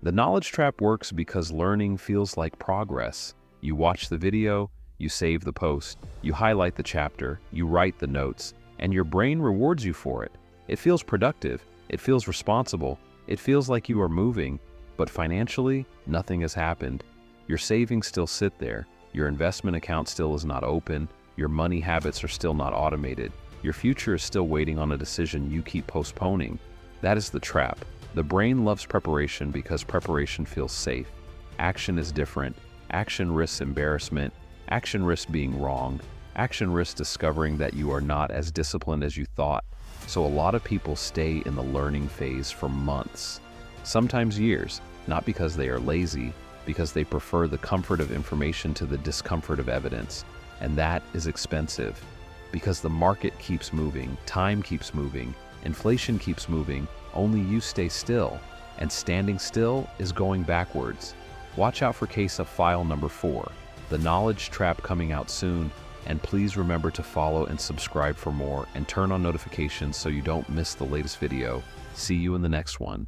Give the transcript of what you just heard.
The knowledge trap works because learning feels like progress. You watch the video, you save the post, you highlight the chapter, you write the notes, and your brain rewards you for it. It feels productive, it feels responsible, it feels like you are moving, but financially, nothing has happened. Your savings still sit there, your investment account still is not open, your money habits are still not automated, your future is still waiting on a decision you keep postponing. That is the trap. The brain loves preparation because preparation feels safe. Action is different. Action risks embarrassment. Action risks being wrong. Action risks discovering that you are not as disciplined as you thought. So a lot of people stay in the learning phase for months, sometimes years, not because they are lazy, because they prefer the comfort of information to the discomfort of evidence. And that is expensive, because the market keeps moving, time keeps moving, inflation keeps moving, only you stay still, and standing still is going backwards. Watch out for case of file number 4, the knowledge trap, coming out soon, and please remember to follow and subscribe for more and turn on notifications so you don't miss the latest video. See you in the next one.